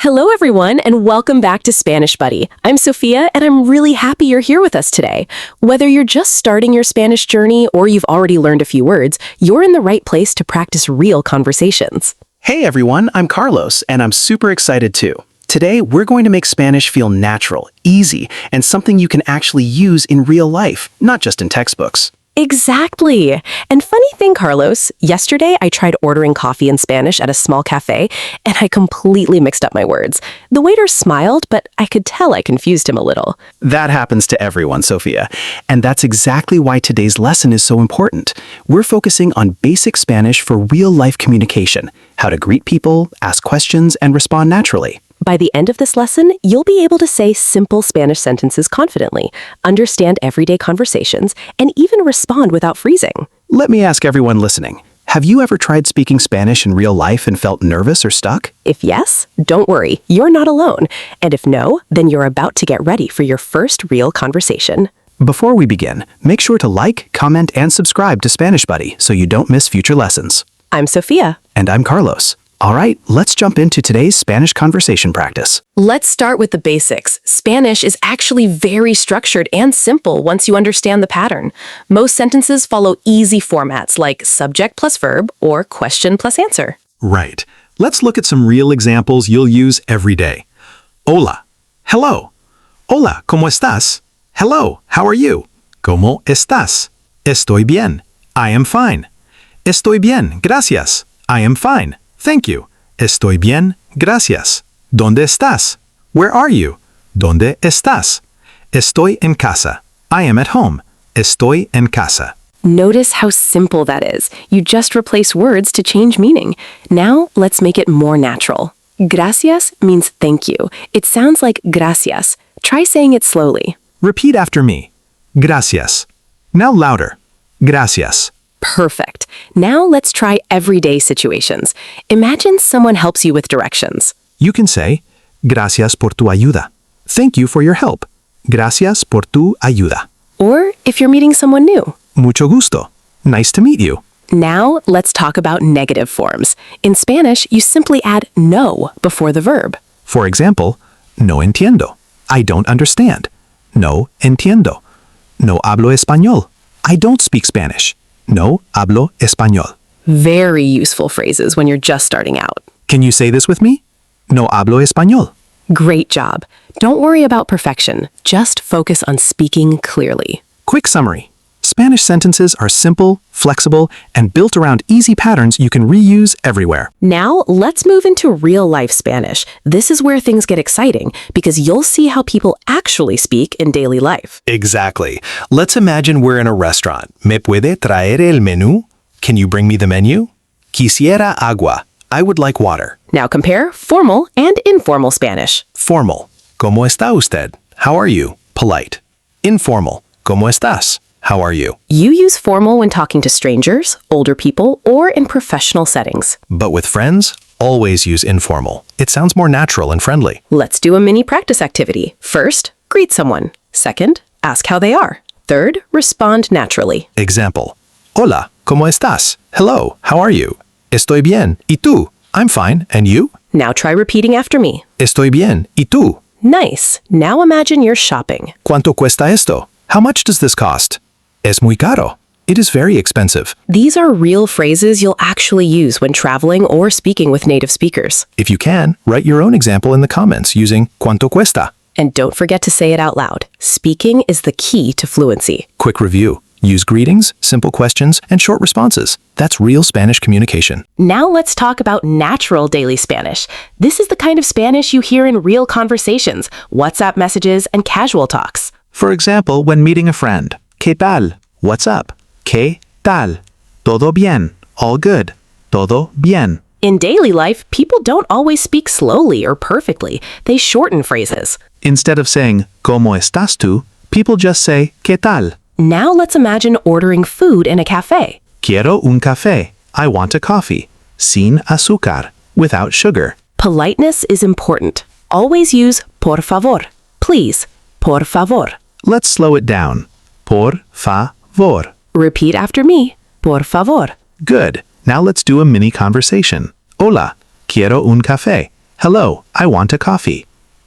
Hello, everyone, and welcome back to Spanish Buddy. I'm Sophia, and I'm really happy you're here with us today. Whether you're just starting your Spanish journey or you've already learned a few words, you're in the right place to practice real conversations. Hey everyone, I'm Carlos, and I'm super excited too. Today, we're going to make Spanish feel natural, easy, and something you can actually use in real life, not just in textbooks. Exactly. And funny thing, Carlos, yesterday I tried ordering coffee in Spanish at a small cafe, and I completely mixed up my words. The waiter smiled, but I could tell I confused him a little. That happens to everyone, Sophia. And that's exactly why today's lesson is so important. We're focusing on basic Spanish for real-life communication, how to greet people, ask questions, and respond naturally. By the end of this lesson, you'll be able to say simple Spanish sentences confidently, understand everyday conversations, and even respond without freezing. Let me ask everyone listening. Have you ever tried speaking Spanish in real life and felt nervous or stuck? If yes, don't worry, you're not alone. And if no, then you're about to get ready for your first real conversation. Before we begin, make sure to like, comment, and subscribe to Spanish Buddy so you don't miss future lessons. I'm Sophia. And I'm Carlos. All right, let's jump into today's Spanish conversation practice. Let's start with the basics. Spanish is actually very structured and simple once you understand the pattern. Most sentences follow easy formats like subject plus verb or question plus answer. Right. Let's look at some real examples you'll use every day. Hola. Hello. Hola, ¿cómo estás? Hello, how are you? ¿Cómo estás? Estoy bien. I am fine. Estoy bien, gracias. I am fine. Thank you. Estoy bien, gracias. ¿Dónde estás? Where are you? ¿Dónde estás? Estoy en casa. I am at home. Estoy en casa. Notice how simple that is. You just replace words to change meaning. Now, let's make it more natural. Gracias means thank you. It sounds like gracias. Try saying it slowly. Repeat after me. Gracias. Now louder. Gracias. Perfect. Now let's try everyday situations. Imagine someone helps you with directions. You can say, gracias por tu ayuda. Thank you for your help. Gracias por tu ayuda. Or if you're meeting someone new. Mucho gusto. Nice to meet you. Now let's talk about negative forms. In Spanish, you simply add no before the verb. For example, no entiendo. I don't understand. No entiendo. No hablo español. I don't speak Spanish. No hablo español. Very useful phrases when you're just starting out. Can you say this with me? No hablo español. Great job. Don't worry about perfection. Just focus on speaking clearly. Quick summary. Spanish sentences are simple, flexible, and built around easy patterns you can reuse everywhere. Now, let's move into real-life Spanish. This is where things get exciting because you'll see how people actually speak in daily life. Exactly. Let's imagine we're in a restaurant. ¿Me puede traer el menú? Can you bring me the menu? Quisiera agua. I would like water. Now compare formal and informal Spanish. Formal. ¿Cómo está usted? How are you? Polite. Informal. ¿Cómo estás? How are you? You use formal when talking to strangers, older people, or in professional settings. But with friends, always use informal. It sounds more natural and friendly. Let's do a mini practice activity. First, greet someone. Second, ask how they are. Third, respond naturally. Example. Hola, ¿cómo estás? Hello, how are you? Estoy bien. ¿Y tú? I'm fine. And you? Now try repeating after me. Estoy bien. ¿Y tú? Nice. Now imagine you're shopping. ¿Cuánto cuesta esto? How much does this cost? Es muy caro. It is very expensive. These are real phrases you'll actually use when traveling or speaking with native speakers. If you can, write your own example in the comments using ¿cuánto cuesta? And don't forget to say it out loud. Speaking is the key to fluency. Quick review. Use greetings, simple questions, and short responses. That's real Spanish communication. Now let's talk about natural daily Spanish. This is the kind of Spanish you hear in real conversations, WhatsApp messages, and casual talks. For example, when meeting a friend. ¿Qué tal? What's up? ¿Qué tal? Todo bien. All good. Todo bien. In daily life, people don't always speak slowly or perfectly. They shorten phrases. Instead of saying, ¿Cómo estás tú?, people just say, ¿Qué tal? Now let's imagine ordering food in a cafe. Quiero un café. I want a coffee. Sin azúcar. Without sugar. Politeness is important. Always use por favor. Please. Por favor. Let's slow it down. Por favor. Repeat after me. Por favor. Good. Now let's do a mini conversation. Hola. Quiero un café. Hello, I want a coffee.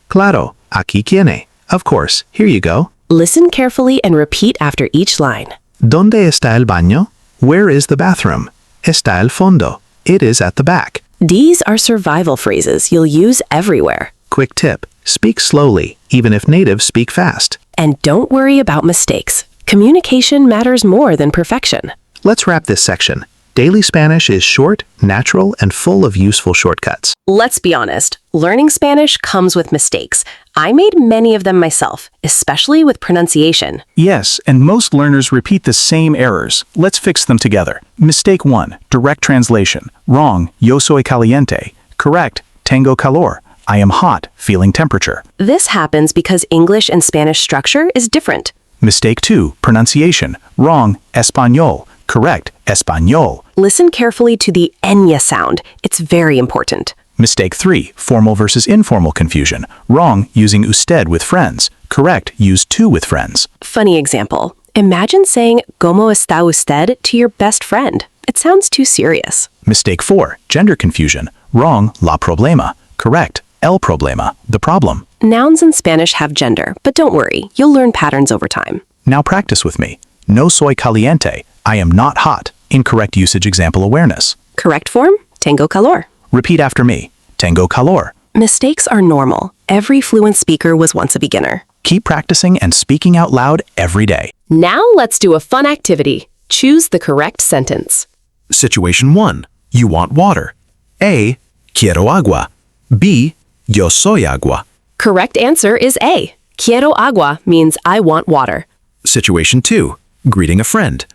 Claro, aquí tiene. Of course, here you go. Listen carefully and repeat after each line. ¿Dónde está el baño? Where is the bathroom? Está al fondo. It is at the back. These are survival phrases you'll use everywhere. Quick tip, speak slowly, even if natives speak fast. And don't worry about mistakes. Communication matters more than perfection. Let's wrap this section. Daily Spanish is short, natural, and full of useful shortcuts. Let's be honest, learning Spanish comes with mistakes. I made many of them myself, especially with pronunciation. Yes, and most learners repeat the same errors. Let's fix them together. Mistake 1, direct translation. Wrong, yo soy caliente. Correct, tengo calor. I am hot, feeling temperature. This happens because English and Spanish structure is different. Mistake 2, pronunciation. Wrong, español. Correct, español. Listen carefully to the ñ sound. It's very important. Mistake 3, formal versus informal confusion. Wrong, using usted with friends. Correct, use tú with friends. Funny example. Imagine saying ¿Cómo está usted to your best friend. It sounds too serious. Mistake 4, gender confusion. Wrong, la problema. Correct, el problema, the problem. Nouns in Spanish have gender, but don't worry, you'll learn patterns over time. Now practice with me. No soy caliente. I am not hot. Incorrect usage example awareness. Correct form? Tengo calor. Repeat after me. Tengo calor. Mistakes are normal. Every fluent speaker was once a beginner. Keep practicing and speaking out loud every day. Now let's do a fun activity. Choose the correct sentence. Situation 1. You want water. A. Quiero agua. B. Yo soy agua. Correct answer is A. Quiero agua means I want water. Situation 2. Greeting a friend.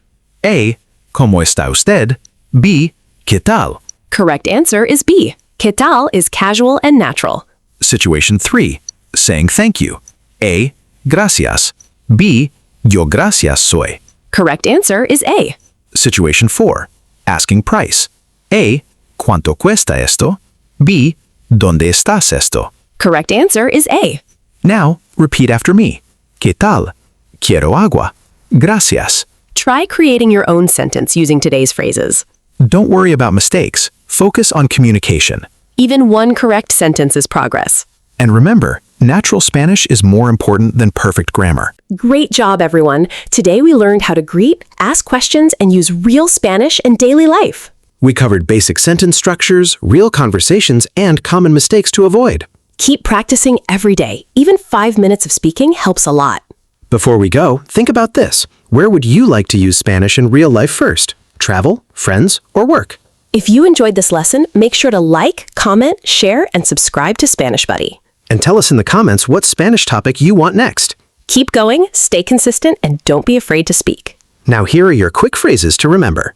A. ¿Cómo está usted? B. ¿Qué tal? Correct answer is B. ¿Qué tal is casual and natural. Situation 3. Saying thank you. A. Gracias. B. Yo gracias soy. Correct answer is A. Situation 4. Asking price. A. ¿Cuánto cuesta esto? B. ¿Dónde estás esto? Correct answer is A. Now, repeat after me. ¿Qué tal? Quiero agua. Gracias. Try creating your own sentence using today's phrases. Don't worry about mistakes. Focus on communication. Even one correct sentence is progress. And remember, natural Spanish is more important than perfect grammar. Great job, everyone. Today we learned how to greet, ask questions, and use real Spanish in daily life. We covered basic sentence structures, real conversations, and common mistakes to avoid. Keep practicing every day. Even 5 minutes of speaking helps a lot. Before we go, think about this. Where would you like to use Spanish in real life first? Travel, friends, or work? If you enjoyed this lesson, make sure to like, comment, share, and subscribe to SpanishBuddy. And tell us in the comments what Spanish topic you want next. Keep going, stay consistent, and don't be afraid to speak. Now here are your quick phrases to remember.